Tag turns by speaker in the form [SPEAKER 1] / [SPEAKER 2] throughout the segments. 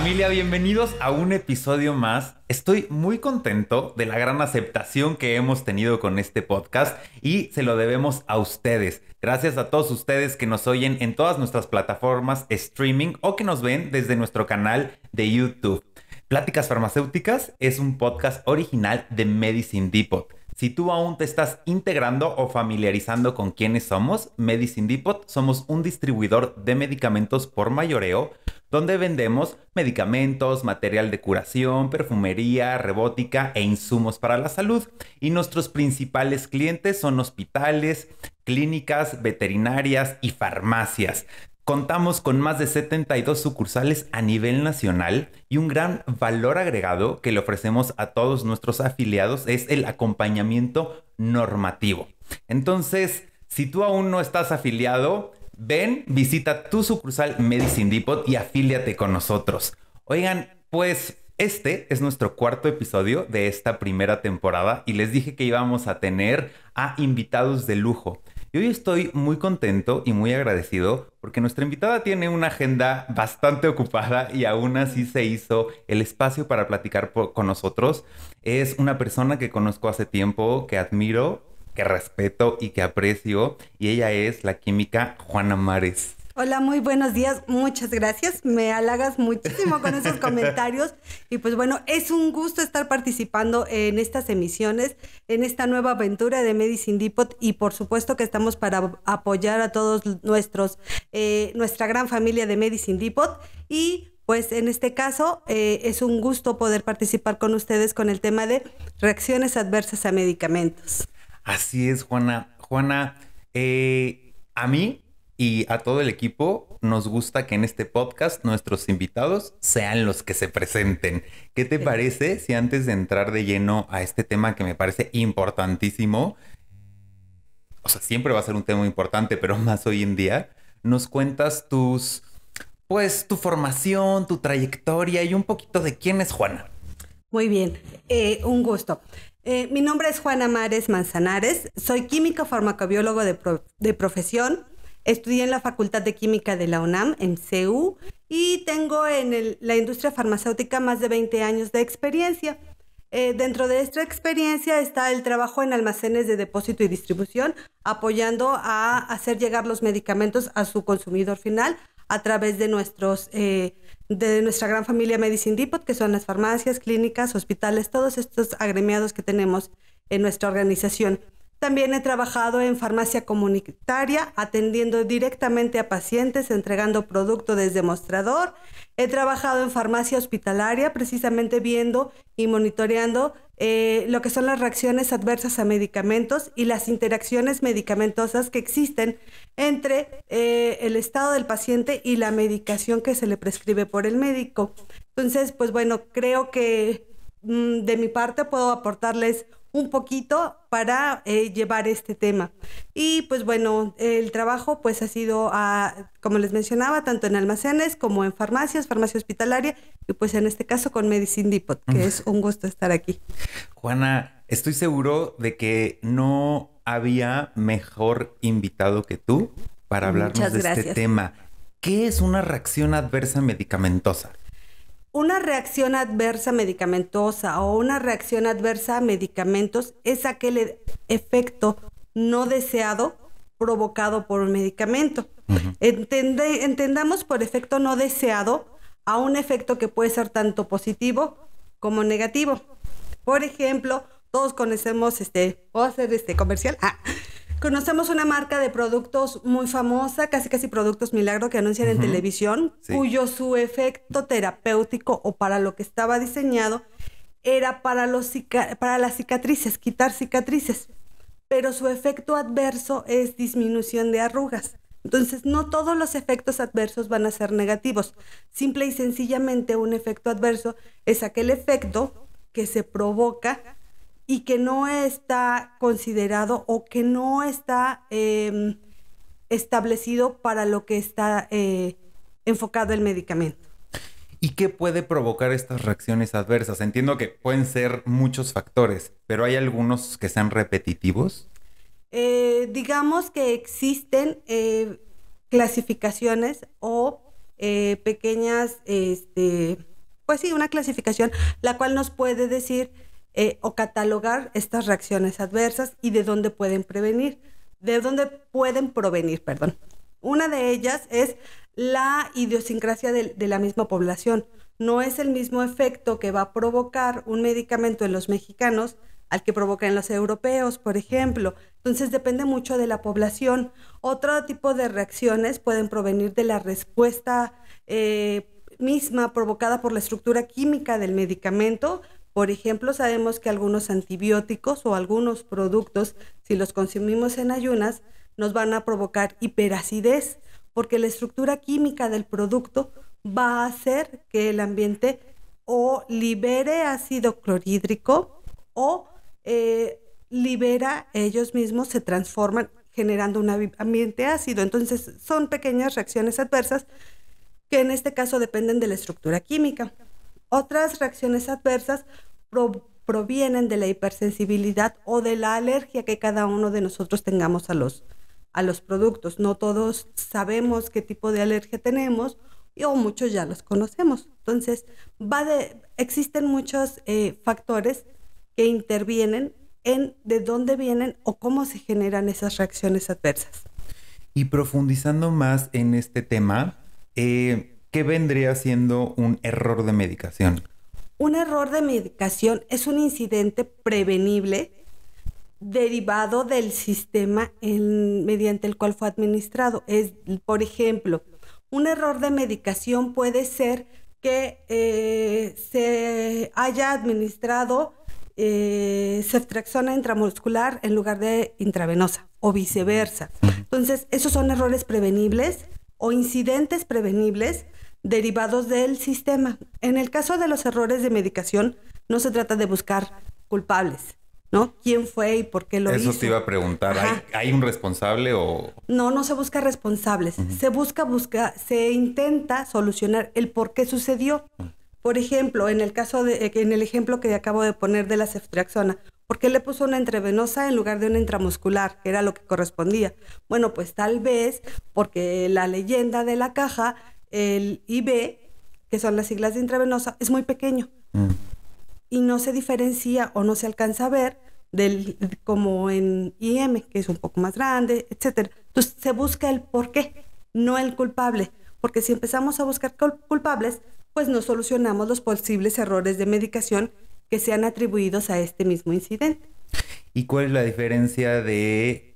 [SPEAKER 1] Familia, bienvenidos a un episodio más. Estoy muy contento de la gran aceptación que hemos tenido con este podcast y se lo debemos a ustedes. Gracias a todos ustedes que nos oyen en todas nuestras plataformas streaming o que nos ven desde nuestro canal de YouTube. Pláticas Farmacéuticas es un podcast original de Medicine Depot. Si tú aún te estás integrando o familiarizando con quiénes somos, Medicine Depot somos un distribuidor de medicamentos por mayoreo, donde vendemos medicamentos, material de curación, perfumería, robótica e insumos para la salud. Y nuestros principales clientes son hospitales, clínicas, veterinarias y farmacias. Contamos con más de 72 sucursales a nivel nacional y un gran valor agregado que le ofrecemos a todos nuestros afiliados es el acompañamiento normativo. Entonces, si tú aún no estás afiliado, ven, visita tu sucursal Medicine Depot y afíliate con nosotros. Oigan, pues este es nuestro cuarto episodio de esta primera temporada y les dije que íbamos a tener a invitados de lujo. Y hoy estoy muy contento y muy agradecido porque nuestra invitada tiene una agenda bastante ocupada y aún así se hizo el espacio para platicar con nosotros. Es una persona que conozco hace tiempo, que admiro, que respeto y que aprecio, y ella es la química Juana Mares.
[SPEAKER 2] Hola, muy buenos días, muchas gracias, me halagas muchísimo con esos comentarios y pues bueno, es un gusto estar participando en estas emisiones, en esta nueva aventura de Medicine Depot y por supuesto que estamos para apoyar a todos nuestra gran familia de Medicine Depot y pues en este caso es un gusto poder participar con ustedes con el tema de reacciones adversas a medicamentos.
[SPEAKER 1] Así es, Juana. Juana, a mí y a todo el equipo nos gusta que en este podcast nuestros invitados sean los que se presenten. ¿Qué te parece si antes de entrar de lleno a este tema que me parece importantísimo, o sea, siempre va a ser un tema importante, pero más hoy en día, nos cuentas tu formación, tu trayectoria y un poquito de quién es Juana?
[SPEAKER 2] Muy bien, un gusto. Mi nombre es Juana Mares Manzanares, soy químico farmacobiólogo de profesión. Estudié en la Facultad de Química de la UNAM, en CEU, y tengo en la industria farmacéutica más de 20 años de experiencia. Dentro de esta experiencia está el trabajo en almacenes de depósito y distribución, apoyando a hacer llegar los medicamentos a su consumidor final a través de nuestra gran familia Medicine Depot, que son las farmacias, clínicas, hospitales, todos estos agremiados que tenemos en nuestra organización. También he trabajado en farmacia comunitaria, atendiendo directamente a pacientes, entregando producto desde mostrador. He trabajado en farmacia hospitalaria, precisamente viendo y monitoreando lo que son las reacciones adversas a medicamentos y las interacciones medicamentosas que existen entre el estado del paciente y la medicación que se le prescribe por el médico. Entonces, pues bueno, creo que de mi parte puedo aportarles un poquito para llevar este tema. Y pues bueno, el trabajo pues ha sido, como les mencionaba, tanto en almacenes como en farmacias, farmacia hospitalaria y pues en este caso con Medicine Depot, que es un gusto estar aquí.
[SPEAKER 1] Juana, estoy seguro de que no había mejor invitado que tú para hablarnos de este tema. ¿Qué es una reacción adversa medicamentosa?
[SPEAKER 2] Una reacción adversa medicamentosa o una reacción adversa a medicamentos es aquel efecto no deseado provocado por un medicamento. Entendamos por efecto no deseado a un efecto que puede ser tanto positivo como negativo. Por ejemplo, todos conocemos, ¿puedo hacer comercial? Conocemos una marca de productos muy famosa, casi productos milagro que anuncian en televisión, sí, cuyo su efecto terapéutico o para lo que estaba diseñado era para las cicatrices, quitar cicatrices, pero su efecto adverso es disminución de arrugas. Entonces, no todos los efectos adversos van a ser negativos. Simple y sencillamente un efecto adverso es aquel efecto que se provoca y que no está considerado o que no está establecido para lo que está enfocado el medicamento.
[SPEAKER 1] ¿Y qué puede provocar estas reacciones adversas? Entiendo que pueden ser muchos factores, pero ¿hay algunos que sean repetitivos?
[SPEAKER 2] Digamos que existen clasificaciones o pequeñas pues sí, una clasificación, la cual nos puede decir o catalogar estas reacciones adversas y de dónde pueden provenir, perdón. Una de ellas es la idiosincrasia de la misma población. No es el mismo efecto que va a provocar un medicamento en los mexicanos al que provoca en los europeos, por ejemplo. Entonces depende mucho de la población. Otro tipo de reacciones pueden provenir de la respuesta misma provocada por la estructura química del medicamento. Por ejemplo, sabemos que algunos antibióticos o algunos productos, si los consumimos en ayunas, nos van a provocar hiperacidez, porque la estructura química del producto va a hacer que el ambiente o libere ácido clorhídrico o ellos mismos se transforman generando un ambiente ácido. Entonces son pequeñas reacciones adversas que en este caso dependen de la estructura química. Otras reacciones adversas provienen de la hipersensibilidad o de la alergia que cada uno de nosotros tengamos a los productos. No todos sabemos qué tipo de alergia tenemos o muchos ya los conocemos. Entonces, existen muchos factores que intervienen en de dónde vienen o cómo se generan esas reacciones adversas.
[SPEAKER 1] Y profundizando más en este tema, ¿qué vendría siendo un error de medicación?
[SPEAKER 2] Un error de medicación es un incidente prevenible derivado del sistema mediante el cual fue administrado. Por ejemplo, un error de medicación puede ser que se haya administrado ceftriaxona intramuscular en lugar de intravenosa o viceversa. Entonces, esos son errores prevenibles o incidentes prevenibles derivados del sistema. En el caso de los errores de medicación, no se trata de buscar culpables, ¿no? ¿Quién fue y por qué lo hizo?
[SPEAKER 1] Eso te iba a preguntar. ¿Hay un responsable o...?
[SPEAKER 2] No se busca responsables. Se intenta solucionar el por qué sucedió. Por ejemplo, en el ejemplo que acabo de poner de la ceftriaxona, ¿por qué le puso una intravenosa en lugar de una intramuscular, que era lo que correspondía? Bueno, pues tal vez porque la leyenda de la caja, el IB, que son las siglas de intravenosa, es muy pequeño y no se diferencia o no se alcanza a ver como en IM, que es un poco más grande, etcétera. Entonces se busca el por qué, no el culpable, porque si empezamos a buscar culpables, pues no solucionamos los posibles errores de medicación que sean atribuidos a este mismo incidente.
[SPEAKER 1] ¿Y cuál es la diferencia de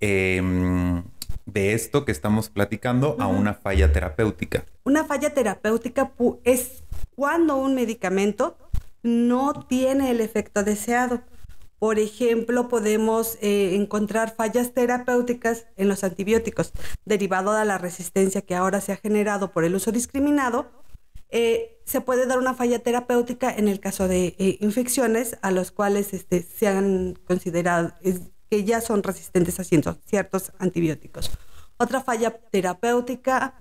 [SPEAKER 1] esto que estamos platicando a una falla terapéutica?
[SPEAKER 2] Una falla terapéutica es cuando un medicamento no tiene el efecto deseado. Por ejemplo, podemos encontrar fallas terapéuticas en los antibióticos, derivado de la resistencia que ahora se ha generado por el uso discriminado. Se puede dar una falla terapéutica en el caso de infecciones a los cuales se han considerado que ya son resistentes a ciertos antibióticos. Otra falla terapéutica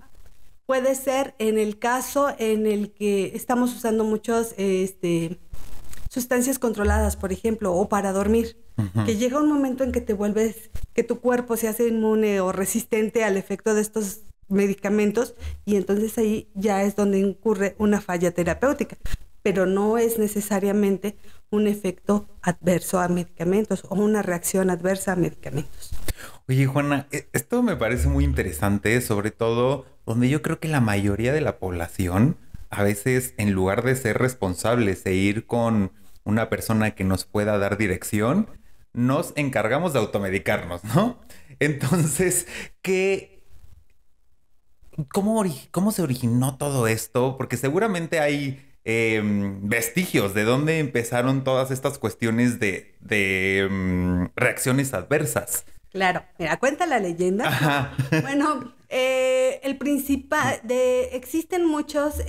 [SPEAKER 2] puede ser en el caso en el que estamos usando muchos sustancias controladas, por ejemplo, o para dormir, que llega un momento en que que tu cuerpo se hace inmune o resistente al efecto de estos medicamentos y entonces ahí ya es donde incurre una falla terapéutica, pero no es necesariamente un efecto adverso a medicamentos o una reacción adversa a medicamentos.
[SPEAKER 1] Oye, Juana, esto me parece muy interesante, sobre todo donde yo creo que la mayoría de la población, a veces en lugar de ser responsables e ir con una persona que nos pueda dar dirección, nos encargamos de automedicarnos, ¿no? Entonces, ¿cómo se originó todo esto? Porque seguramente hay vestigios de dónde empezaron todas estas cuestiones de reacciones adversas.
[SPEAKER 2] Claro, mira, cuenta la leyenda.
[SPEAKER 1] Ajá.
[SPEAKER 2] Bueno, existen muchas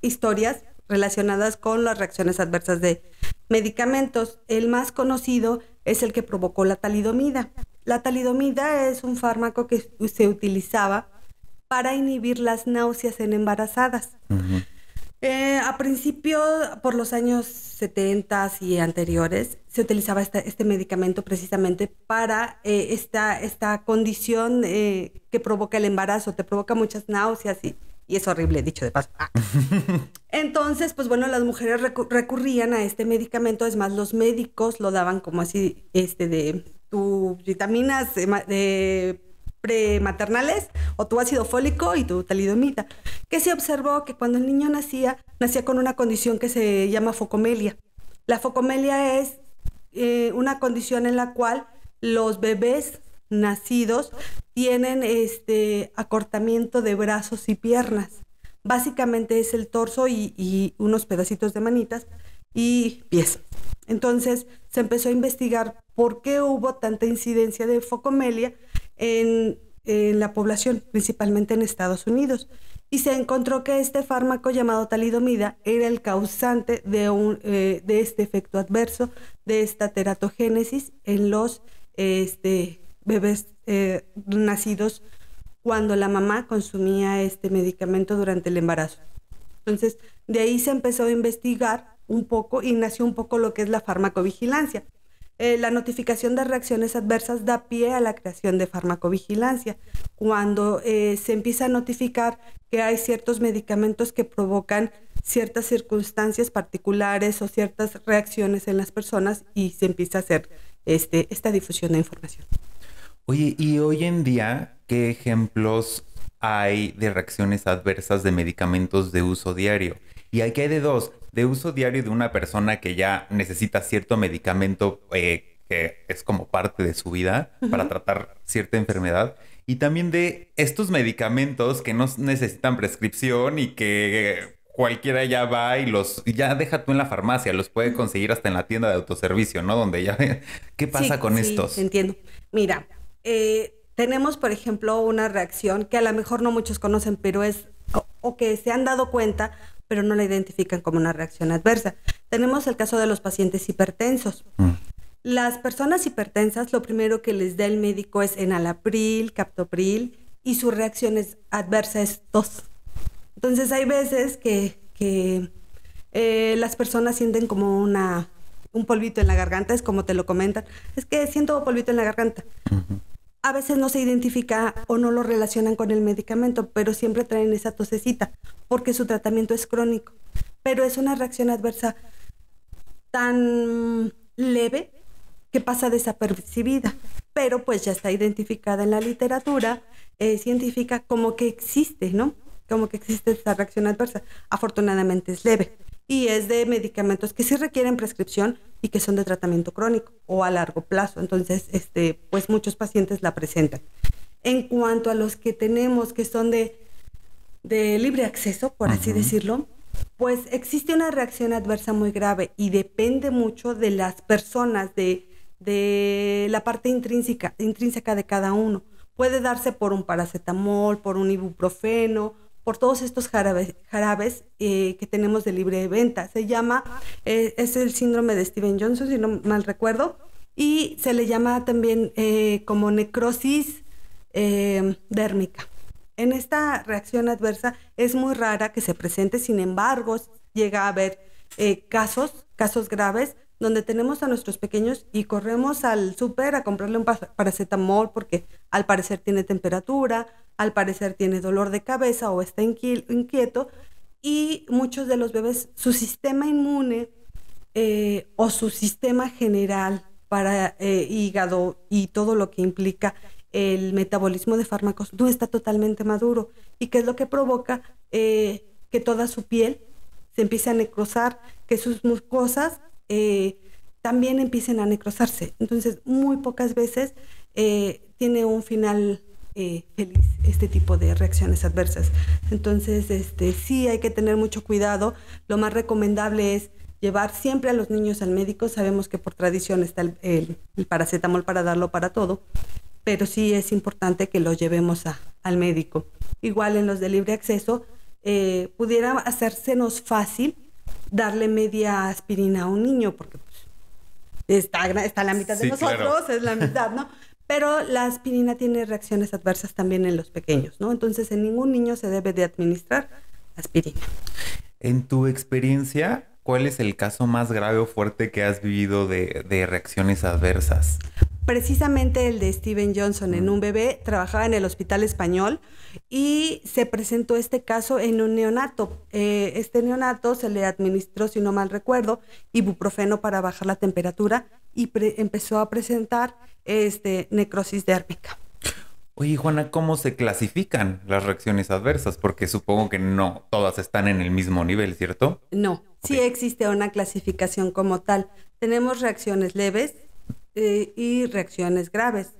[SPEAKER 2] historias relacionadas con las reacciones adversas de medicamentos. El más conocido es el que provocó la talidomida. La talidomida es un fármaco que se utilizaba para inhibir las náuseas en embarazadas. A principio, por los años 70 y anteriores, se utilizaba este medicamento precisamente para esta condición que provoca el embarazo. Te provoca muchas náuseas y es horrible, dicho de paso. Entonces, pues bueno, las mujeres recurrían a este medicamento. Es más, los médicos lo daban como así, de tus vitaminas de prematernales o tu ácido fólico y tu talidomida, que se observó que cuando el niño nacía con una condición que se llama focomelia. La focomelia es una condición en la cual los bebés nacidos tienen acortamiento de brazos y piernas. Básicamente es el torso y unos pedacitos de manitas y pies. Entonces se empezó a investigar por qué hubo tanta incidencia de focomelia en la población, principalmente en Estados Unidos. Y se encontró que este fármaco llamado talidomida era el causante de este efecto adverso, de esta teratogénesis en los bebés nacidos cuando la mamá consumía este medicamento durante el embarazo. Entonces, de ahí se empezó a investigar un poco y nació un poco lo que es la farmacovigilancia. La notificación de reacciones adversas da pie a la creación de farmacovigilancia. Cuando se empieza a notificar que hay ciertos medicamentos que provocan ciertas circunstancias particulares o ciertas reacciones en las personas y se empieza a hacer esta difusión de información.
[SPEAKER 1] Oye, y hoy en día, ¿qué ejemplos hay de reacciones adversas de medicamentos de uso diario? Y aquí hay de dos, de uso diario de una persona que ya necesita cierto medicamento que es como parte de su vida para tratar cierta enfermedad. Y también de estos medicamentos que no necesitan prescripción y que cualquiera ya va y ya deja tú en la farmacia, los puede conseguir hasta en la tienda de autoservicio, ¿no? Donde ya... ¿Qué pasa con estos?
[SPEAKER 2] Sí, entiendo. Mira, tenemos, por ejemplo, una reacción que a lo mejor no muchos conocen, pero o que se han dado cuenta, pero no la identifican como una reacción adversa. Tenemos el caso de los pacientes hipertensos. Las personas hipertensas, lo primero que les da el médico es enalapril, captopril, y su reacción adversa es tos. Entonces hay veces que las personas sienten como un polvito en la garganta, es como te lo comentan. Es que siento polvito en la garganta. A veces no se identifica o no lo relacionan con el medicamento, pero siempre traen esa tosecita porque su tratamiento es crónico. Pero es una reacción adversa tan leve que pasa desapercibida, pero pues ya está identificada en la literatura científica como que existe, ¿no? Como que existe esta reacción adversa. Afortunadamente es leve y es de medicamentos que sí requieren prescripción y que son de tratamiento crónico o a largo plazo. Entonces, pues muchos pacientes la presentan. En cuanto a los que tenemos que son de libre acceso, por así decirlo, pues existe una reacción adversa muy grave y depende mucho de las personas, de la parte intrínseca de cada uno. Puede darse por un paracetamol, por un ibuprofeno, por todos estos jarabes que tenemos de libre venta. Se llama, es el síndrome de Steven Johnson, si no mal recuerdo, y se le llama también como necrosis dérmica. En esta reacción adversa es muy rara que se presente, sin embargo, llega a haber casos graves donde tenemos a nuestros pequeños y corremos al súper a comprarle un paracetamol porque al parecer tiene temperatura, al parecer tiene dolor de cabeza o está inquieto, y muchos de los bebés, su sistema inmune o su sistema general para hígado y todo lo que implica el metabolismo de fármacos no está totalmente maduro. ¿Y qué es lo que provoca? Que toda su piel se empiece a necrosar, que sus mucosas también empiecen a necrosarse. Entonces, muy pocas veces tiene un final feliz este tipo de reacciones adversas. Entonces, sí hay que tener mucho cuidado. Lo más recomendable es llevar siempre a los niños al médico. Sabemos que por tradición está el paracetamol para darlo para todo, pero sí es importante que lo llevemos al médico. Igual en los de libre acceso, pudiera hacérsenos fácil darle media aspirina a un niño, porque pues, está a la mitad de nosotros, claro. Es la mitad, ¿no? Pero la aspirina tiene reacciones adversas también en los pequeños, ¿no? Entonces, en ningún niño se debe de administrar aspirina.
[SPEAKER 1] En tu experiencia, ¿cuál es el caso más grave o fuerte que has vivido de reacciones adversas?
[SPEAKER 2] precisamente el de Steven Johnson en un bebé, trabajaba en el Hospital Español y se presentó este caso en un neonato. Este neonato se le administró, si no mal recuerdo, ibuprofeno para bajar la temperatura y empezó a presentar necrosis dérmica.
[SPEAKER 1] Oye, Juana, ¿cómo se clasifican las reacciones adversas? Porque supongo que no todas están en el mismo nivel, ¿cierto?
[SPEAKER 2] No, sí existe una clasificación como tal. Tenemos reacciones leves y reacciones graves.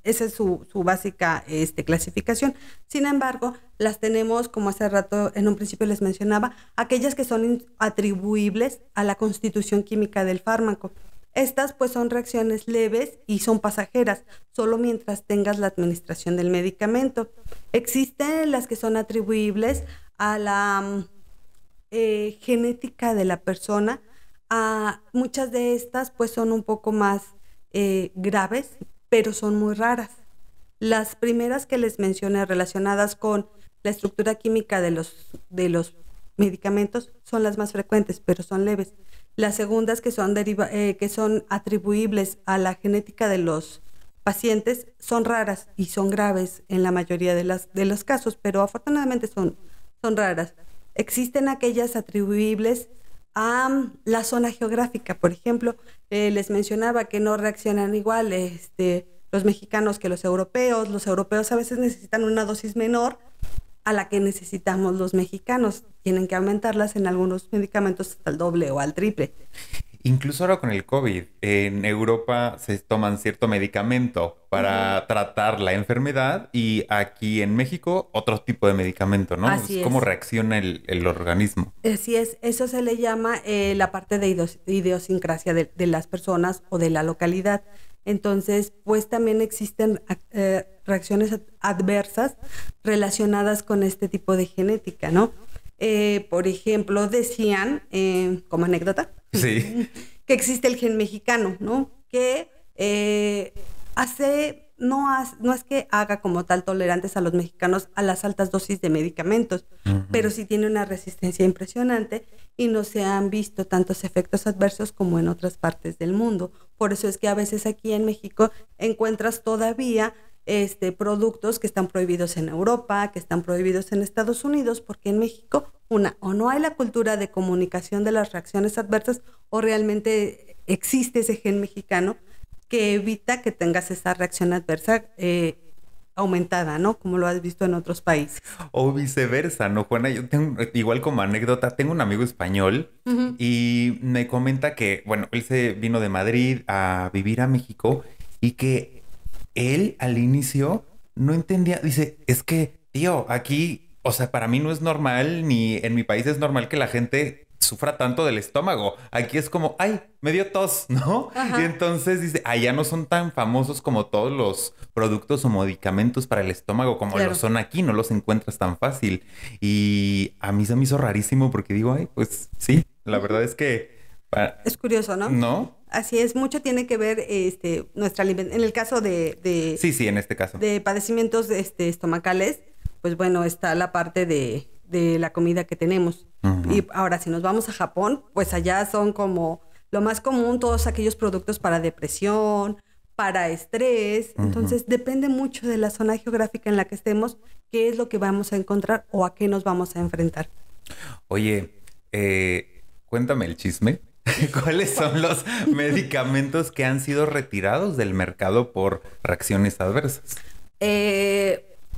[SPEAKER 2] Esa es su básica clasificación. Sin embargo, las tenemos, como hace rato en un principio les mencionaba, aquellas que son atribuibles a la constitución química del fármaco. Estas pues son reacciones leves y son pasajeras, solo mientras tengas la administración del medicamento. Existen las que son atribuibles a la genética de la persona. Muchas de estas pues son un poco más graves, pero son muy raras. Las primeras que les mencioné relacionadas con la estructura química de los medicamentos son las más frecuentes, pero son leves. Las segundas que son atribuibles a la genética de los pacientes son raras y son graves en la mayoría de los casos, pero afortunadamente son raras. Existen aquellas atribuibles a la zona geográfica. Por ejemplo, les mencionaba que no reaccionan igual los mexicanos que los europeos. Los europeos a veces necesitan una dosis menor a la que necesitamos los mexicanos. Tienen que aumentarlas en algunos medicamentos hasta el doble o al triple.
[SPEAKER 1] Incluso ahora con el COVID, en Europa se toman cierto medicamento para tratar la enfermedad y aquí en México otro tipo de medicamento, ¿no?
[SPEAKER 2] Así es.
[SPEAKER 1] ¿Cómo reacciona el organismo?
[SPEAKER 2] Así es. Eso se le llama la parte de idiosincrasia de las personas o de la localidad. Entonces, pues también existen reacciones adversas relacionadas con este tipo de genética, ¿no? Por ejemplo, decían, como anécdota,
[SPEAKER 1] sí,
[SPEAKER 2] que existe el gen mexicano, ¿no? Que no es que haga como tal tolerantes a los mexicanos a las altas dosis de medicamentos, pero sí tiene una resistencia impresionante y no se han visto tantos efectos adversos como en otras partes del mundo. Por eso es que a veces aquí en México encuentras todavía productos que están prohibidos en Europa, que están prohibidos en Estados Unidos, porque en México, o no hay la cultura de comunicación de las reacciones adversas, o realmente existe ese gen mexicano que evita que tengas esa reacción adversa aumentada, ¿no? Como lo has visto en otros países.
[SPEAKER 1] O viceversa, ¿no, Juana? Yo tengo, igual como anécdota, tengo un amigo español y me comenta que, bueno, él se vino de Madrid a vivir a México y que él al inicio no entendía, dice, es que, tío, aquí, o sea, para mí no es normal, ni en mi país es normal que la gente sufra tanto del estómago. Aquí es como, ay, me dio tos, ¿no?
[SPEAKER 2] Ajá.
[SPEAKER 1] Y entonces dice, allá no son tan famosos como todos los productos o medicamentos para el estómago como
[SPEAKER 2] Claro.
[SPEAKER 1] lo son aquí, no los encuentras tan fácil. Y a mí se me hizo rarísimo porque digo, ay, pues sí, la verdad es que...
[SPEAKER 2] Es curioso, ¿no?
[SPEAKER 1] ¿No?
[SPEAKER 2] Así es, mucho tiene que ver nuestra alimentación. En el caso de
[SPEAKER 1] Sí, en este caso.
[SPEAKER 2] de padecimientos estomacales, pues bueno, está la parte de la comida que tenemos. Y ahora, si nos vamos a Japón, pues allá son como lo más común todos aquellos productos para depresión, para estrés. Entonces, depende mucho de la zona geográfica en la que estemos, qué es lo que vamos a encontrar o a qué nos vamos a enfrentar.
[SPEAKER 1] Oye, cuéntame el chisme. ¿Cuáles son los medicamentos que han sido retirados del mercado por reacciones adversas?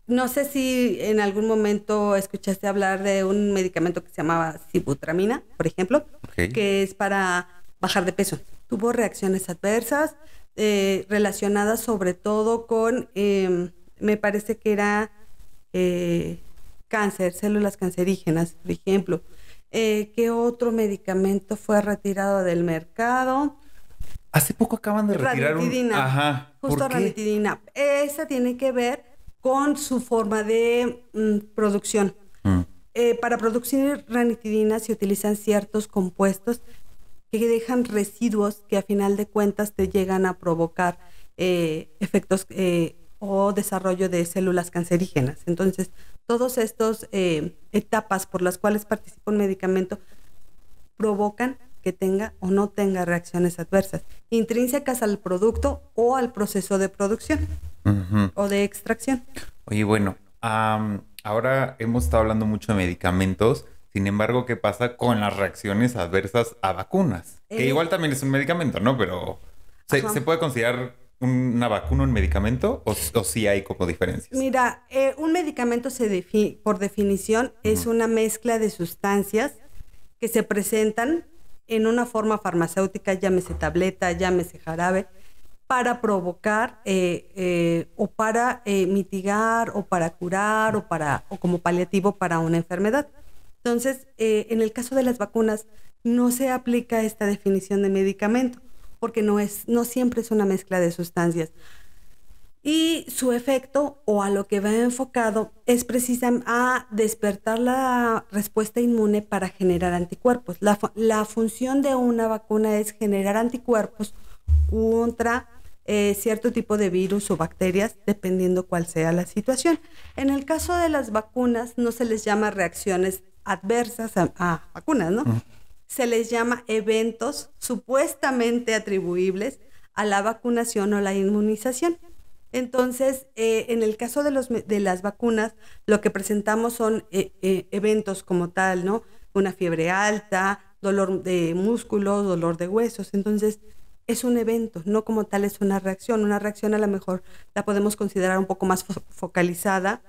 [SPEAKER 2] No sé si en algún momento escuchaste hablar de un medicamento que se llamaba sibutramina, por ejemplo, que es para bajar de peso. Tuvo reacciones adversas relacionadas sobre todo con, me parece que era cáncer, células cancerígenas, por ejemplo. ¿Qué otro medicamento fue retirado del mercado?
[SPEAKER 1] Hace poco acaban de retirar
[SPEAKER 2] ranitidina.
[SPEAKER 1] Ajá.
[SPEAKER 2] Justo
[SPEAKER 1] ¿Por qué?
[SPEAKER 2] ranitidina. Esa tiene que ver con su forma de producción. Para producir ranitidina se utilizan ciertos compuestos que dejan residuos que a final de cuentas te llegan a provocar efectos o desarrollo de células cancerígenas. Entonces, todos estos etapas por las cuales participa un medicamento provocan que tenga o no tenga reacciones adversas, intrínsecas al producto o al proceso de producción o de extracción.
[SPEAKER 1] Oye, bueno, ahora hemos estado hablando mucho de medicamentos. Sin embargo, ¿qué pasa con las reacciones adversas a vacunas? Que igual también es un medicamento, ¿no? Pero ¿se puede considerar una vacuna un medicamento o sí hay como diferencias?
[SPEAKER 2] Mira, un medicamento por definición es una mezcla de sustancias que se presentan en una forma farmacéutica, llámese tableta, llámese jarabe, para provocar o para mitigar o para curar o como paliativo para una enfermedad. Entonces, en el caso de las vacunas, no se aplica esta definición de medicamento, porque no siempre es una mezcla de sustancias. Y su efecto, o a lo que va enfocado, es precisamente a despertar la respuesta inmune para generar anticuerpos. La función de una vacuna es generar anticuerpos contra cierto tipo de virus o bacterias, dependiendo cuál sea la situación. En el caso de las vacunas, no se les llama reacciones adversas a vacunas, ¿no? Se les llama eventos supuestamente atribuibles a la vacunación o la inmunización. Entonces, en el caso de las vacunas, lo que presentamos son eventos como tal, ¿no? Una fiebre alta, dolor de músculos, dolor de huesos. Entonces, es un evento, no como tal es una reacción. Una reacción a lo mejor la podemos considerar un poco más focalizada.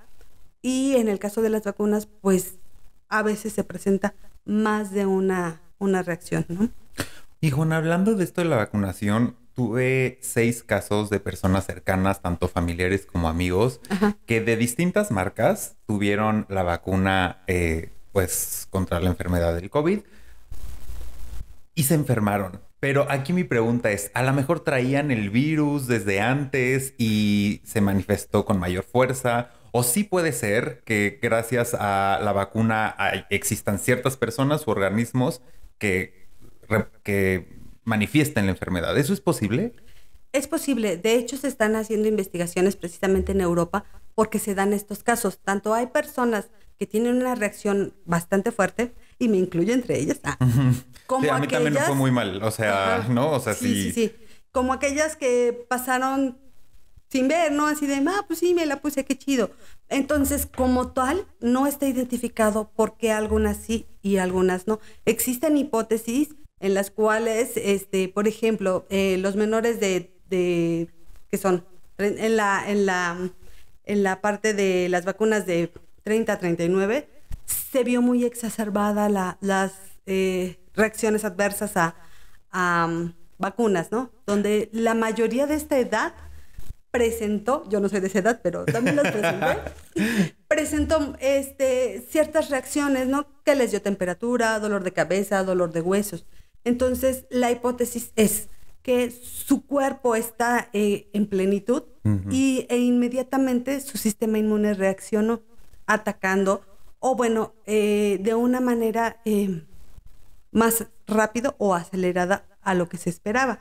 [SPEAKER 2] Y en el caso de las vacunas, pues a veces se presenta más de una reacción, ¿no?
[SPEAKER 1] Y Juan, hablando de esto de la vacunación, tuve 6 casos de personas cercanas, tanto familiares como amigos, que de distintas marcas tuvieron la vacuna pues contra la enfermedad del COVID y se enfermaron. Pero aquí mi pregunta es, a lo mejor traían el virus desde antes y se manifestó con mayor fuerza, o sí puede ser que gracias a la vacuna existan ciertas personas u organismos que manifiesten la enfermedad. ¿Eso es posible?
[SPEAKER 2] Es posible. De hecho, se están haciendo investigaciones precisamente en Europa porque se dan estos casos. Tanto hay personas que tienen una reacción bastante fuerte, y me incluyo entre ellas, como
[SPEAKER 1] sí, a mí también me fue muy mal. O sea, ¿no? O sea,
[SPEAKER 2] sí. Como aquellas que pasaron sin ver, ¿no? Así de, pues sí, me la puse, qué chido. Entonces, como tal, no está identificado por qué algunas sí y algunas no. Existen hipótesis en las cuales, por ejemplo, los menores que son en la parte de las vacunas de 30 a 39, se vio muy exacerbada las reacciones adversas a vacunas, ¿no? Donde la mayoría de esta edad presentó, yo no soy de esa edad, pero también las presentó ciertas reacciones, ¿no? Que les dio temperatura, dolor de cabeza, dolor de huesos. Entonces, la hipótesis es que su cuerpo está en plenitud e inmediatamente su sistema inmune reaccionó atacando, o bueno, de una manera más rápido o acelerada a lo que se esperaba.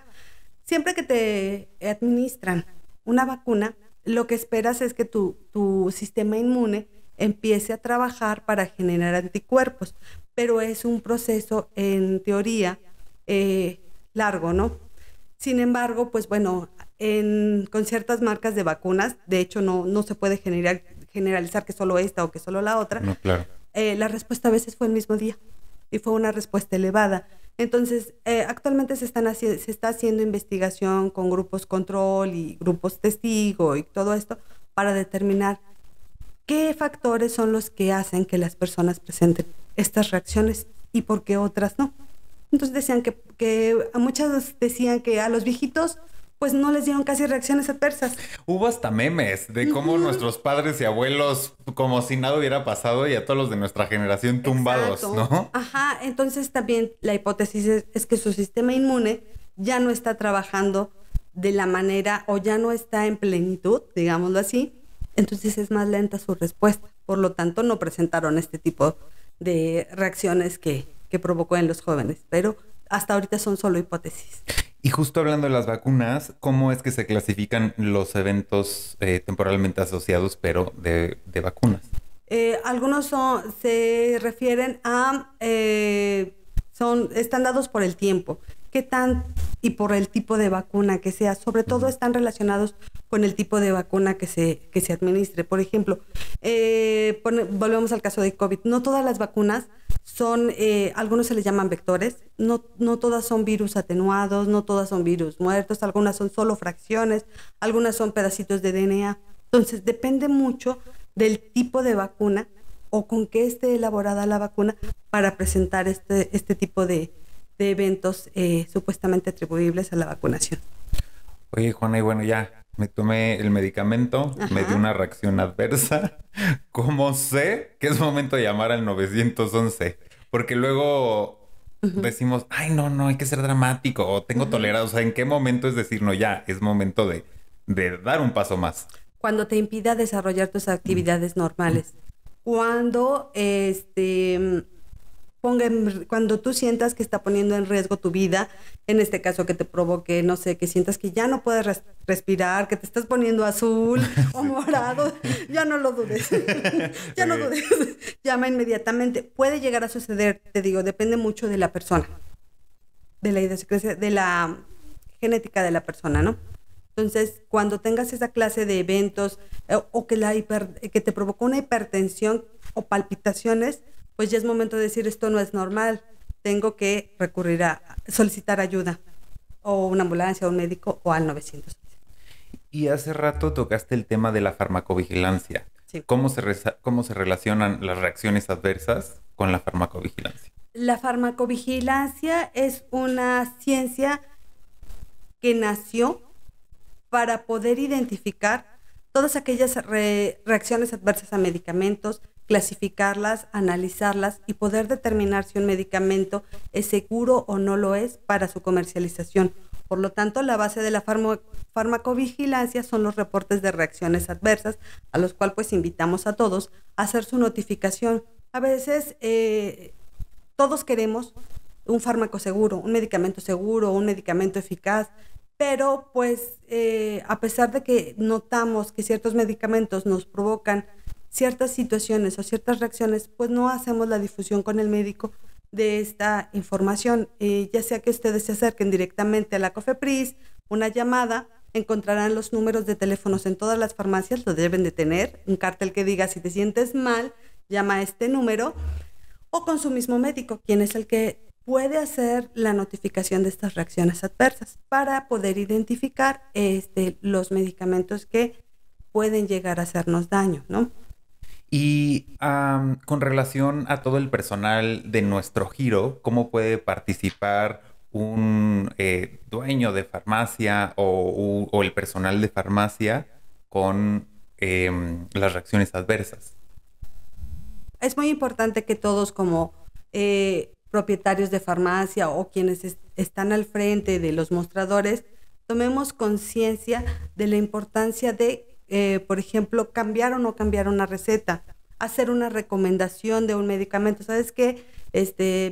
[SPEAKER 2] Siempre que te administran una vacuna, lo que esperas es que tu sistema inmune empiece a trabajar para generar anticuerpos, pero es un proceso, en teoría, largo, ¿no? Sin embargo, pues bueno, con ciertas marcas de vacunas, de hecho no se puede generalizar que solo esta o que solo la otra.
[SPEAKER 1] No, claro.
[SPEAKER 2] La respuesta a veces fue el mismo día y fue una respuesta elevada. Entonces, actualmente se está haciendo investigación con grupos control y grupos testigo y todo esto para determinar qué factores son los que hacen que las personas presenten estas reacciones y por qué otras no. Entonces decían que muchas decían que a los viejitos pues no les dieron casi reacciones adversas.
[SPEAKER 1] Hubo hasta memes de cómo nuestros padres y abuelos, como si nada hubiera pasado, y a todos los de nuestra generación tumbados, exacto, ¿no?
[SPEAKER 2] Ajá, entonces también la hipótesis es que su sistema inmune ya no está trabajando de la manera, o ya no está en plenitud, digámoslo así, entonces es más lenta su respuesta. Por lo tanto, no presentaron este tipo de reacciones que provocó en los jóvenes, pero hasta ahorita son solo hipótesis.
[SPEAKER 1] Y justo hablando de las vacunas, ¿cómo es que se clasifican los eventos temporalmente asociados, pero de vacunas?
[SPEAKER 2] Algunos se refieren a están dados por el tiempo, y por el tipo de vacuna que sea. Sobre todo están relacionados con el tipo de vacuna que se administre. Por ejemplo, volvemos al caso de COVID. No todas las vacunas son, algunos se les llaman vectores, no todas son virus atenuados, no todas son virus muertos, algunas son solo fracciones, algunas son pedacitos de DNA. Entonces, depende mucho del tipo de vacuna o con qué esté elaborada la vacuna para presentar este tipo de eventos supuestamente atribuibles a la vacunación.
[SPEAKER 1] Oye, Juana, y bueno, ya me tomé el medicamento, me dio una reacción adversa. ¿Cómo sé que es momento de llamar al 911? Porque luego decimos, ay, no, hay que ser dramático, o tengo tolerado. O sea, ¿en qué momento es decir, no, ya, es momento de dar un paso más?
[SPEAKER 2] Cuando te impida desarrollar tus actividades normales. Cuando cuando tú sientas que está poniendo en riesgo tu vida, en este caso que te provoque, no sé, que sientas que ya no puedes respirar, que te estás poniendo azul o morado, ya no lo dudes. Ya no dudes. Llama inmediatamente. Puede llegar a suceder, te digo, depende mucho de la persona, de la idiosincrasia, de la genética de la persona, ¿no? Entonces, cuando tengas esa clase de eventos o que te provocó una hipertensión o palpitaciones, pues ya es momento de decir, esto no es normal, tengo que recurrir a solicitar ayuda, o una ambulancia, o un médico, o al 911.
[SPEAKER 1] Y hace rato tocaste el tema de la farmacovigilancia.
[SPEAKER 2] Sí.
[SPEAKER 1] ¿Cómo se relacionan las reacciones adversas con la farmacovigilancia?
[SPEAKER 2] La farmacovigilancia es una ciencia que nació para poder identificar todas aquellas reacciones adversas a medicamentos, clasificarlas, analizarlas y poder determinar si un medicamento es seguro o no lo es para su comercialización. Por lo tanto, la base de la farmacovigilancia son los reportes de reacciones adversas, a los cuales pues invitamos a todos a hacer su notificación. A veces todos queremos un fármaco seguro, un medicamento eficaz, pero pues a pesar de que notamos que ciertos medicamentos nos provocan ciertas situaciones o ciertas reacciones, pues no hacemos la difusión con el médico de esta información, ya sea que ustedes se acerquen directamente a la COFEPRIS, una llamada, encontrarán los números de teléfonos en todas las farmacias, lo deben de tener, un cartel que diga si te sientes mal, llama a este número, o con su mismo médico, quien es el que puede hacer la notificación de estas reacciones adversas para poder identificar los medicamentos que pueden llegar a hacernos daño, ¿no?
[SPEAKER 1] Y con relación a todo el personal de nuestro giro, ¿cómo puede participar un dueño de farmacia o el personal de farmacia con las reacciones adversas?
[SPEAKER 2] Es muy importante que todos como propietarios de farmacia o quienes están al frente de los mostradores tomemos conciencia de la importancia de por ejemplo, cambiar o no cambiar una receta, hacer una recomendación de un medicamento. ¿Sabes qué?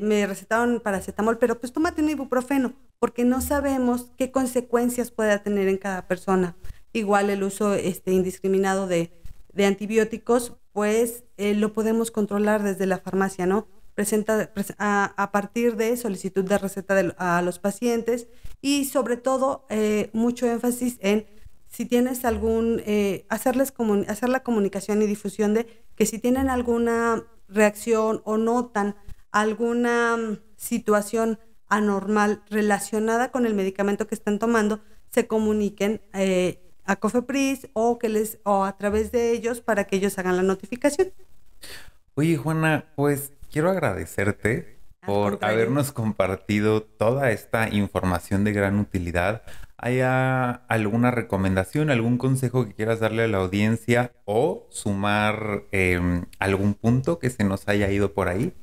[SPEAKER 2] Me recetaron paracetamol, pero pues tómate un ibuprofeno, porque no sabemos qué consecuencias pueda tener en cada persona. Igual el uso indiscriminado de antibióticos, pues lo podemos controlar desde la farmacia, ¿no? A partir de solicitud de receta a los pacientes y sobre todo mucho énfasis en si tienes hacer la comunicación y difusión de que si tienen alguna reacción o notan alguna situación anormal relacionada con el medicamento que están tomando, se comuniquen a COFEPRIS o a través de ellos para que ellos hagan la notificación.
[SPEAKER 1] Oye, Juana, pues quiero agradecerte por habernos compartido toda esta información de gran utilidad. ¿Hay alguna recomendación, algún consejo que quieras darle a la audiencia o sumar algún punto que se nos haya ido por ahí?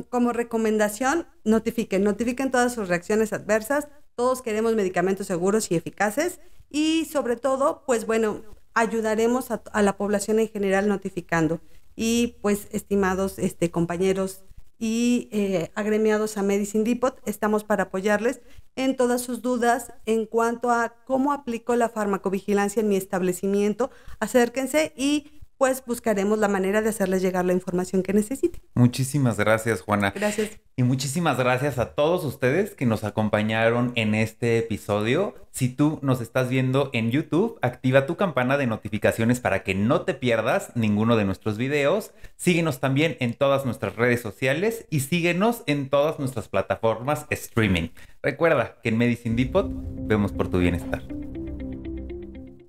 [SPEAKER 2] Como recomendación, notifiquen todas sus reacciones adversas. Todos queremos medicamentos seguros y eficaces y sobre todo, pues bueno, ayudaremos a la población en general notificando. Y pues, estimados compañeros y agremiados a Medicine Depot, estamos para apoyarles en todas sus dudas en cuanto a cómo aplico la farmacovigilancia en mi establecimiento. Acérquense y pues buscaremos la manera de hacerles llegar la información que necesiten.
[SPEAKER 1] Muchísimas gracias, Juana.
[SPEAKER 2] Gracias.
[SPEAKER 1] Y muchísimas gracias a todos ustedes que nos acompañaron en este episodio. Si tú nos estás viendo en YouTube, activa tu campana de notificaciones para que no te pierdas ninguno de nuestros videos. Síguenos también en todas nuestras redes sociales y síguenos en todas nuestras plataformas streaming. Recuerda que en Medicine Depot vemos por tu bienestar.